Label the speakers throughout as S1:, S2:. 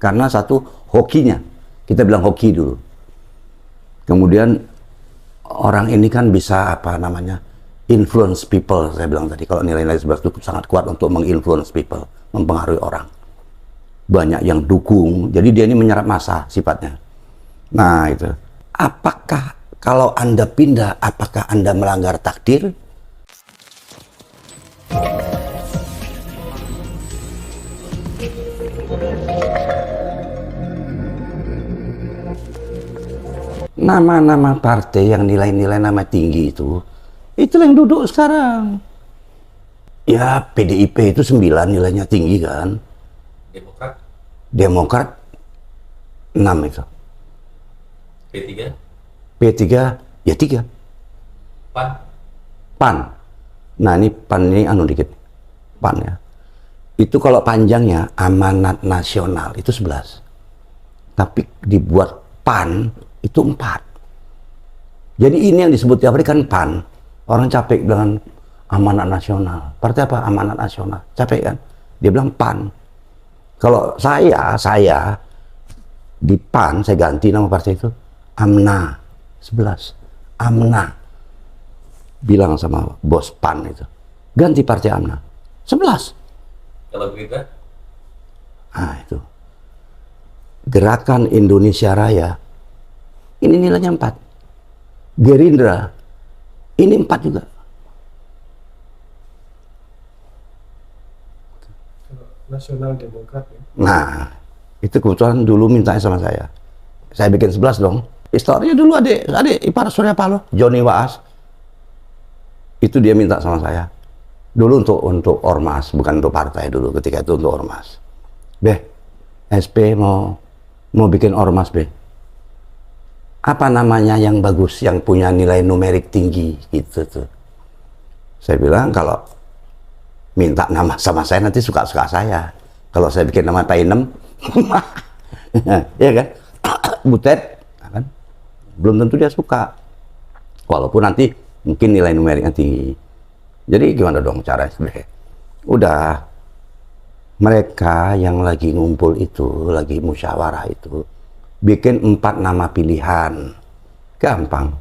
S1: Karena satu, hokinya. Kita bilang hoki dulu. Kemudian orang ini kan bisa apa namanya, influence people. Saya bilang tadi, kalau nilai-nilai 11 itu sangat kuat untuk menginfluence people, mempengaruhi orang. Banyak yang dukung, jadi dia ini menyerap massa sifatnya. Nah itu, apakah kalau Anda pindah, apakah Anda melanggar takdir? Nama-nama partai yang nilai-nilai nama tinggi itu yang duduk sekarang. Ya PDIP itu 9 nilainya tinggi kan. Demokrat 6 itu. P3 ya 3. PAN. Nah ini PAN ini anu dikit. PAN ya. Itu kalau panjangnya Amanat Nasional itu 11. Tapi dibuat PAN itu 4. Jadi ini yang disebut tiap hari kan PAN. Orang capek bilang Amanat Nasional. Partai apa? Amanat Nasional. Capek kan? Dia bilang PAN. Kalau saya di PAN, saya ganti nama partai itu AMNA 11. AMNA. Bilang sama bos PAN itu, ganti partai AMNA 11.
S2: Kalau begitu?
S1: Nah itu. Gerakan Indonesia Raya ini nilainya 4. Gerindra ini 4 juga.
S3: Nasional Demokrat ya?
S1: Nah itu kebetulan dulu mintanya sama saya bikin 11 dong. Historinya dulu adik ipar Surya Paloh, Joni Waas, itu dia minta sama saya dulu untuk ormas, bukan untuk partai dulu, ketika itu untuk ormas. SP mau bikin ormas, apa namanya yang bagus, yang punya nilai numerik tinggi gitu tuh. Saya bilang kalau minta nama sama saya nanti suka-suka saya. Kalau saya bikin nama Painem, ya kan, Butet, kan? Belum tentu dia suka. Walaupun nanti mungkin nilai numeriknya tinggi. Jadi gimana dong caranya? Udah, mereka yang lagi ngumpul itu, lagi musyawarah itu, bikin 4 nama pilihan. Gampang.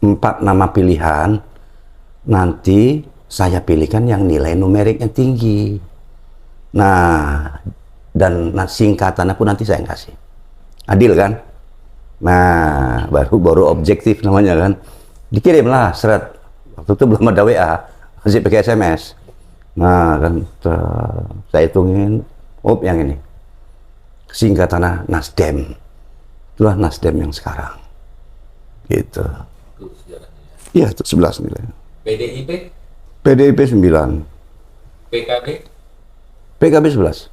S1: 4 nama pilihan, nanti saya pilihkan yang nilai numeriknya tinggi. Nah, dan singkatannya pun nanti saya kasih. Adil kan? Nah, baru objektif namanya kan. Dikirimlah seret. Waktu itu belum ada WA, masih pakai SMS. Nah, kan saya hitungin, yang ini. Singkatannya Nasdem. Itulah Nasdem yang sekarang. Gitu.
S2: Itu sejarahnya.
S1: Iya, itu 11 nilai.
S2: PDIP
S1: 9. PKB 11.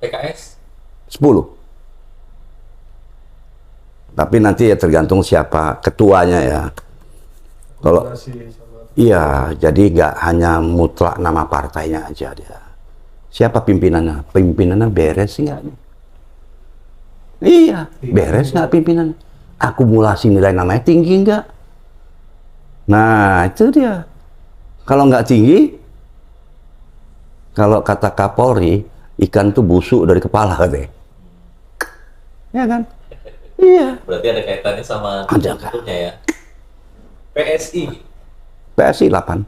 S2: PKS
S1: 10. Tapi nanti ya tergantung siapa ketuanya ya. Kalau iya, jadi nggak hanya mutlak nama partainya aja dia. Siapa pimpinannya? Pimpinannya beres nggak nih? Iya, beres nggak pimpinan? Akumulasi nilai namanya tinggi nggak? Nah, itu dia. Kalau nggak tinggi, kalau kata Kapolri, ikan tuh busuk dari kepala katanya. Ya kan? Iya.
S2: berarti ada kaitannya sama
S1: Ada,
S2: bentuknya ya. PSI
S1: 8.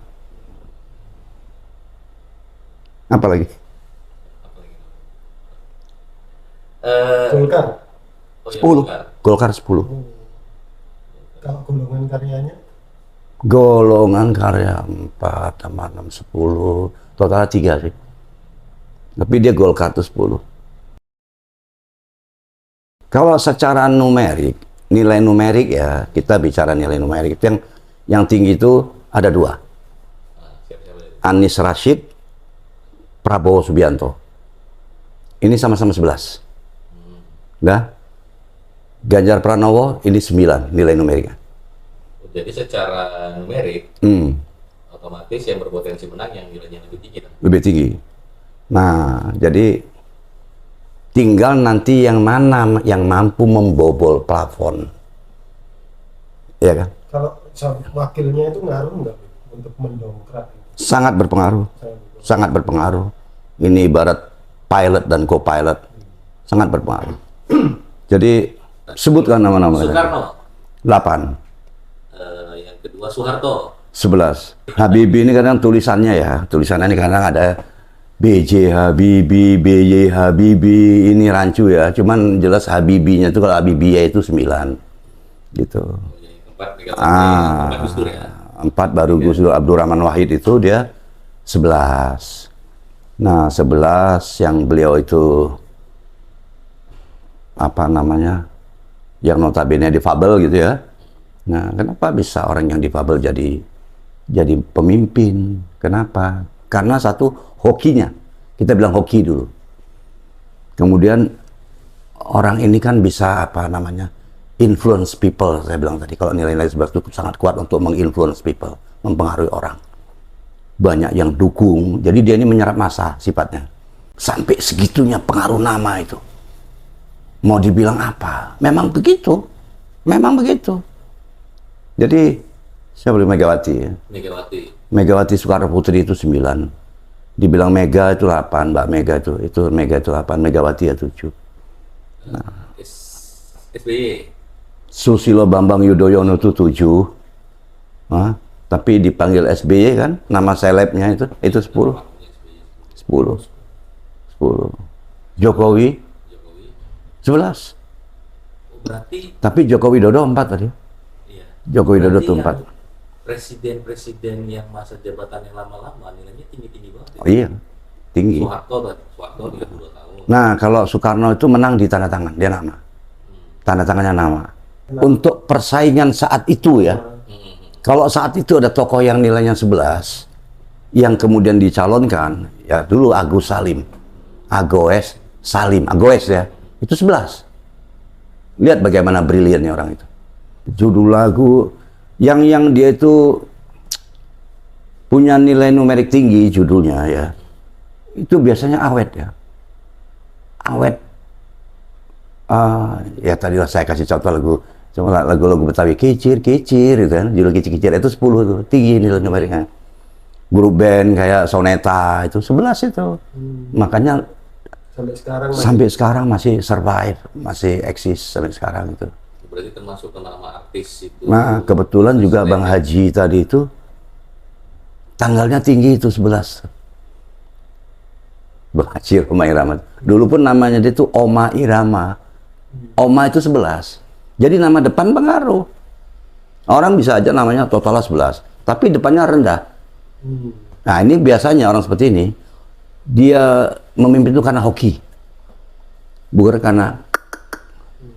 S1: Apa lagi?
S3: Golkar.
S1: 10. Golkar 10.
S3: Kalau golongan karyanya?
S1: Golongan karya 4 tambah 6, 10. Total 3 sih. Tapi dia Golkar itu 10. Kalau secara numerik, nilai numerik ya, kita bicara nilai numerik itu yang tinggi itu ada 2. Anies Rashid, Prabowo Subianto. Ini sama-sama 11. Nah, Ganjar Pranowo ini 9 nilai numeriknya.
S2: Jadi secara numerik, otomatis yang berpotensi menang yang nilainya lebih tinggi.
S1: Lebih tinggi. Nah, jadi tinggal nanti yang mana yang mampu membobol plafon. Ya kan?
S3: Kalau wakilnya itu ngaruh nggak untuk mendongkrak?
S1: Sangat berpengaruh. Sangat berpengaruh. Ini ibarat pilot dan co-pilot, sangat berpengaruh. Jadi sebutkan nama-nama.
S2: Soekarno.
S1: 8.
S2: Yang kedua Soeharto.
S1: 11. Habibie ini kadang tulisannya ini kadang ada BJ Habibie, BY Habibie, ini rancu ya. Cuman jelas Habibinya itu kalau Habibie itu 9. Gitu.
S2: Yang keempat Megawati, Gus Dur ya.
S1: 4 baru Gus Dur, Abdurrahman Wahid itu dia 11. Nah, 11 yang beliau itu apa namanya? Yang notabene difabel gitu ya. Nah, kenapa bisa orang yang difabel jadi pemimpin? Kenapa? Karena satu hokinya. Kita bilang hoki dulu. Kemudian orang ini kan bisa apa namanya? Influence people, saya bilang tadi. Kalau nilai-nilai 11 itu sangat kuat untuk menginfluence people, mempengaruhi orang. Banyak yang dukung, jadi dia ini menyerap massa sifatnya. Sampai segitunya pengaruh nama itu. Mau dibilang apa? Memang begitu. Memang begitu. Jadi, saya boleh Megawati ya. Megawati Soekarno Putri itu 9. Dibilang Mega itu 8, Mbak Mega itu Mega itu 8, Megawati ya 7. Nah.
S2: SBY.
S1: Susilo Bambang Yudhoyono itu 7. Nah, tapi dipanggil SBY kan, nama selebnya itu 10. 10. Jokowi 11.
S2: Berarti
S1: tapi Joko Widodo 4 tadi.
S2: iya.
S1: Joko Widodo itu 4.
S2: Presiden-presiden yang masa jabatannya lama-lama nilainya tinggi-tinggi banget.
S1: Oh iya, tinggi.
S2: Soeharto 32 tahun.
S1: Nah, kalau Soekarno itu menang di tanda tangan, dia nama. Tanda tangannya nama. Untuk persaingan saat itu ya. Kalau saat itu ada tokoh yang nilainya 11 yang kemudian dicalonkan, ya dulu Agus Salim. Agoes ya. Itu 11. Lihat bagaimana briliannya orang itu. Judul lagu yang dia itu punya nilai numerik tinggi judulnya ya. Itu biasanya awet ya. Awet. Ya tadi lah saya kasih contoh lagu Betawi kicir gitu kan, judul kicir itu 10 itu, tinggi nilai numeriknya. Grup band kayak Soneta itu 11 itu. Makanya sampai sekarang masih survive, masih eksis sampai sekarang itu.
S2: Berarti termasuk nama artis itu.
S1: Nah, kebetulan juga Bang Haji tadi itu tanggalnya tinggi itu 11. Bang Haji Roma Irama. Dulu pun namanya dia itu Oma Irama. Oma itu 11. Jadi nama depan pengaruh. Orang bisa aja namanya totalnya 11, tapi depannya rendah. Nah, ini biasanya orang seperti ini, dia memimpin itu karena hoki. Bukan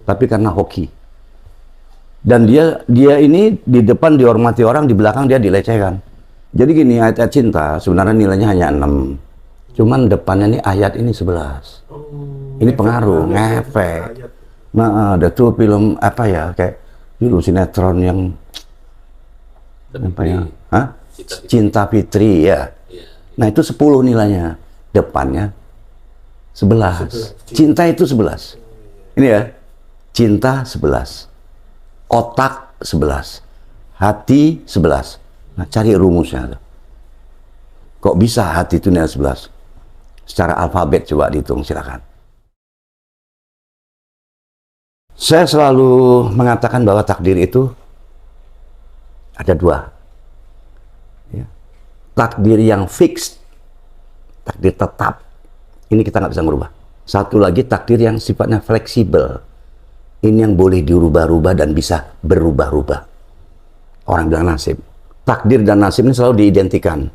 S1: tapi karena hoki. Dan dia ini di depan dihormati orang, di belakang dia dilecehkan. Jadi gini, ayat-ayat cinta sebenarnya nilainya hanya 6. Cuman depannya ini ayat ini 11. Ini pengaruh, ngefek. Nah, ada tuh film apa ya, kayak dulu sinetron yang apa ya? Hah? Cinta Fitri ya. Nah, itu 10 nilainya. Depannya 11. Cinta itu 11. Ini ya. Cinta 11. Otak 11. Hati 11. Nah, cari rumusnya tuh. Kok bisa hati itu nilai 11? Secara alfabet coba dihitung, silakan. Saya selalu mengatakan bahwa takdir itu ada 2. Ya. Takdir yang fix, takdir tetap, ini kita nggak bisa merubah. Satu lagi takdir yang sifatnya fleksibel, ini yang boleh dirubah-rubah dan bisa berubah-ubah. Orang bilang nasib. Takdir dan nasib ini selalu diidentikan.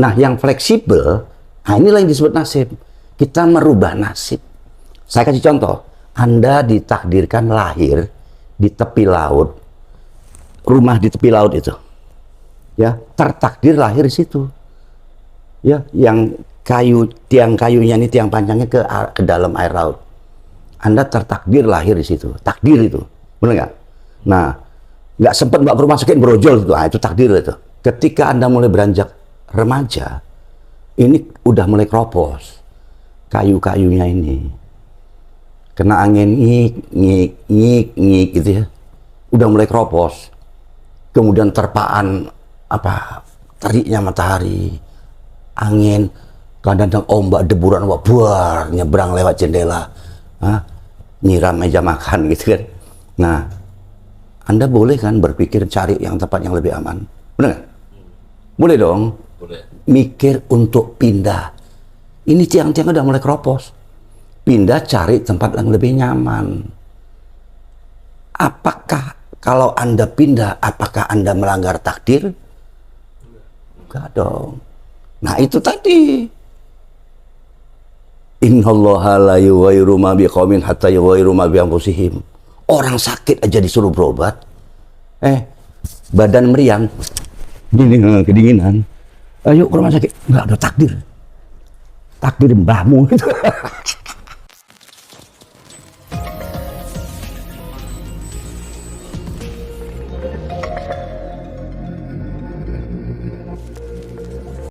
S1: Nah, yang fleksibel, nah inilah yang disebut nasib. Kita merubah nasib. Saya kasih contoh. Anda ditakdirkan lahir di tepi laut, rumah di tepi laut itu, ya tertakdir lahir di situ, ya yang tiang kayunya ini tiang panjangnya ke dalam air laut. Anda tertakdir lahir di situ, takdir itu, benar nggak? Nah, nggak sempat mbak ke rumah sakit brojol itu takdir itu. Ketika Anda mulai beranjak remaja, ini udah mulai keropos kayu-kayunya ini. Kena angin ngik gitu ya. Udah mulai keropos. Kemudian terpaan teriknya matahari, angin, kadang-kadang ombak deburan wah buar nyebrang lewat jendela, nyiram meja makan gitu kan. Nah, Anda boleh kan berpikir cari yang tempat yang lebih aman, benar nggak? Boleh dong.
S2: Boleh.
S1: Mikir untuk pindah. Ini tiang-tiang udah mulai keropos. Pindah cari tempat yang lebih nyaman. Apakah kalau Anda pindah, apakah Anda melanggar takdir? Enggak dong. Nah itu tadi. Innallaha la yughayyiru ma biqaumin hatta yughayyiru ma bi anfusihim. Orang sakit aja disuruh berobat. Badan meriang. Gini kedinginan. Ayo ke rumah sakit. Enggak ada takdir. Takdir mbahmu gitu.